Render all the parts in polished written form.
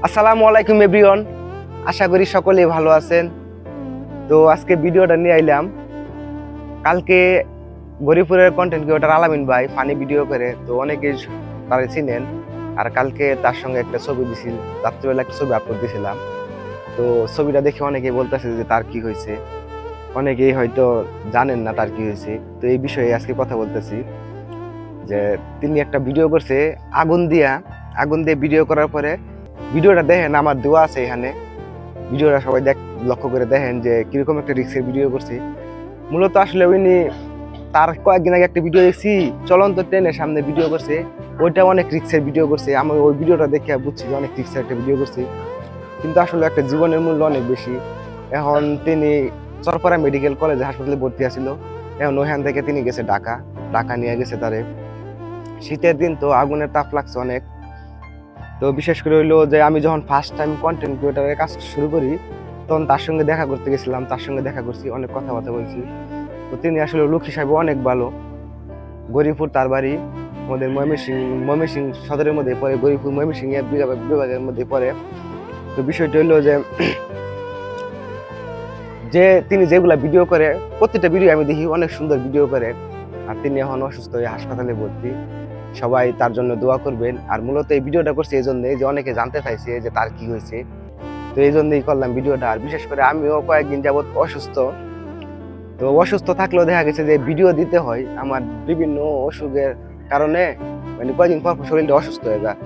আসসালামু আলাইকুম এভরিওয়ান, আশা করি সকলেই ভালো আছেন। তো আজকে ভিডিওটা নিয়ে আইলাম। কালকে গরিপুরের কন্টেন্ট ক্রিয়েটর আলামিন ভাই ফানি ভিডিও করে, তো অনেকেই তারা চিনেন। আর কালকে তার সঙ্গে একটা ছবি দিছি, রাত্রিবেলা একটা ছবি আপলোড দিয়েছিলাম। তো ছবিটা দেখে অনেকেই বলতেছে যে তার কি হয়েছে, অনেকেই হয়তো জানেন না তার কি হয়েছে। তো এই বিষয়ে আজকে কথা বলতেছি যে তিনি একটা ভিডিও করছে আগুন দিয়ে ভিডিও করার পরে ভিডিওটা দেখেন, আমার দেওয়া আছে এখানে। ভিডিওটা সবাই লক্ষ্য করে দেখেন যে কিরকম একটা রিক্সের ভিডিও করছি। মূলত আসলে উনি তার কয়েকদিন আগে একটা ভিডিও দেখছি, চলন্ত ট্রেনের সামনে ভিডিও করছে, ওইটা অনেক রিক্সের ভিডিও করছে। আমি ওই ভিডিওটা দেখে বুঝছি যে অনেক রিক্সের একটা ভিডিও করছি, কিন্তু আসলে একটা জীবনের মূল্য অনেক বেশি। এখন তিনি চরপাড়া মেডিকেল কলেজে হাসপাতালে ভর্তি আছিল। এখন ওইখান থেকে তিনি গেছে ঢাকা নিয়ে গেছে তারে। শীতের দিন তো আগুনের তাপ লাগছে অনেক। তো বিশেষ করে হইলো যে আমি যখন ফার্স্ট টাইম কন্টেন্ট ক্রিয়েটরের কাজ শুরু করি, তখন তার সঙ্গে দেখা করতে গেছিলাম, তার সঙ্গে দেখা করছি, অনেক কথাবার্তা বলছি। তো তিনি আসলে লোক হিসাবে অনেক ভালো। গরিপুর তার বাড়ি, আমাদের ময়মনসিংহ সদরের মধ্যে পড়ে, গরিপুর ময়মনসিংহ বিভাগের মধ্যে পড়ে। তো বিষয়টা হইলো যে যে তিনি যেগুলা ভিডিও করে, প্রত্যেকটা ভিডিও আমি দেখি অনেক সুন্দর ভিডিও করে। আর তিনি এখন অসুস্থ হয়ে হাসপাতালে ভর্তি। সবাই তার জন্য দোয়া করবেন। আর মূলত এই ভিডিওটা করছি এই জন্যই যে অনেকে জানতে চাইছে যে তার কি হয়েছে, তো এই জন্যই করলাম ভিডিওটা। আর বিশেষ করে আমিও কয়েকদিন যাবত অসুস্থ। তো অসুস্থ থাকলেও দেখা গেছে যে ভিডিও দিতে হয়, আমার বিভিন্ন অসুখের কারণে মানে কয়েকদিন পর শরীরটা অসুস্থ হয়ে যায়।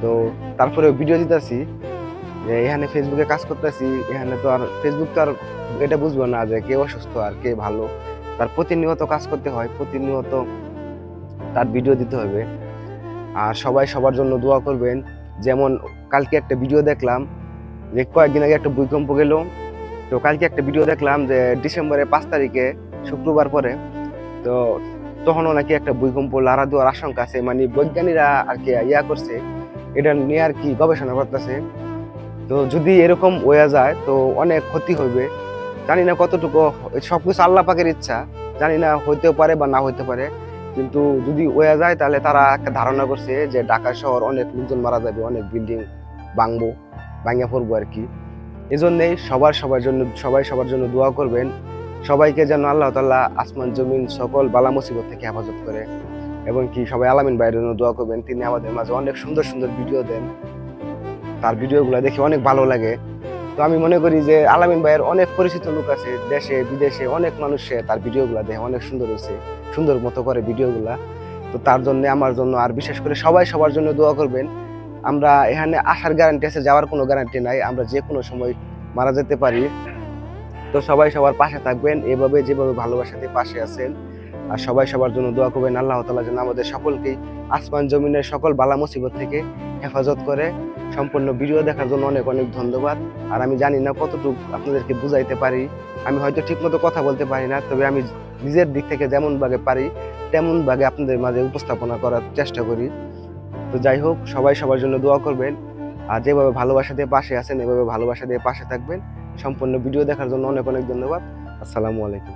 তো তারপরে ভিডিও দিতেছি, যে এখানে ফেসবুকে কাজ করতেছি, এখানে তো আর ফেসবুক তো আর এটা বুঝবো না যে কে অসুস্থ আর কে ভালো। তার প্রতিনিয়ত কাজ করতে হয়, প্রতিনিয়ত তার ভিডিও দিতে হবে। আর সবাই সবার জন্য দোয়া করবেন। যেমন কালকে একটা ভিডিও দেখলাম যে কয়েকদিন আগে একটা ভূমিকম্প গেল। তো কালকে একটা ভিডিও দেখলাম যে ডিসেম্বরের 5 তারিখে, শুক্রবার পরে, তো তখনও নাকি একটা ভূমিকম্প লাড়া দেওয়ার আশঙ্কা আছে। মানে বৈজ্ঞানিকরা আর কি করছে, এটা নিয়ে আর কি গবেষণা করতেছে। তো যদি এরকম হয়ে যায় তো অনেক ক্ষতি হবে। জানি না কতটুকু, সবকিছু আল্লাহ পাকের ইচ্ছা, জানি না হইতেও পারে বা না হইতে পারে। কিন্তু যদি হয়ে যায় তাহলে তারা একটা ধারণা করছে যে ঢাকা শহর অনেক লোকজন মারা যাবে, অনেক বিল্ডিং ভাঙিয়া পড়বো আর কি। এই জন্যেই সবাই সবার জন্য দোয়া করবেন। সবাইকে যেন আল্লাহ তাআলা আসমান জমিন সকল বালা মুসিবত থেকে হেফাজত করে। এবং কি সবাই আলামিন ভাইয়ের জন্য দোয়া করবেন। তিনি আমাদের মাঝে অনেক সুন্দর সুন্দর ভিডিও দেন, তার ভিডিওগুলো দেখে অনেক ভালো লাগে। তো আমি মনে করি যে আলামিন ভাইয়ের অনেক পরিচিত লোক আছে দেশে বিদেশে, অনেক মানুষে তার ভিডিওগুলো দেখে অনেক সুন্দর হয়েছে, সুন্দর মতো করে ভিডিওগুলা। তো তার জন্য, আমার জন্য, আর বিশেষ করে সবাই সবার জন্য দোয়া করবেন। আমরা এখানে আসার গ্যারান্টি আছে, যাওয়ার কোনো গ্যারান্টি নাই, আমরা যে কোনো সময় মারা যেতে পারি। তো সবাই সবার পাশে থাকবেন, এভাবে যেভাবে ভালোবাসাতে পাশে আছেন। আর সবাই সবার জন্য দোয়া করবেন, আল্লাহ তাআলা যেন আমাদের সকলকেই আসমান জমিনের সকল বালা মুসিবত থেকে হেফাজত করে। সম্পূর্ণ ভিডিও দেখার জন্য অনেক অনেক ধন্যবাদ। আর আমি জানি না কতটুকু আপনাদেরকে বুঝাইতে পারি, আমি হয়তো ঠিকমতো কথা বলতে পারি না, তবে আমি নিজের দিক থেকে যেমন ভাবে পারি তেমন ভাবে আপনাদের মাঝে উপস্থাপনা করার চেষ্টা করি। তো যাই হোক, সবাই সবার জন্য দোয়া করবেন। আর যেভাবে ভালোবাসা দিয়ে পাশে আছেন, এভাবে ভালোবাসা দিয়ে পাশে থাকবেন। সম্পূর্ণ ভিডিও দেখার জন্য অনেক অনেক ধন্যবাদ। আসসালামু আলাইকুম।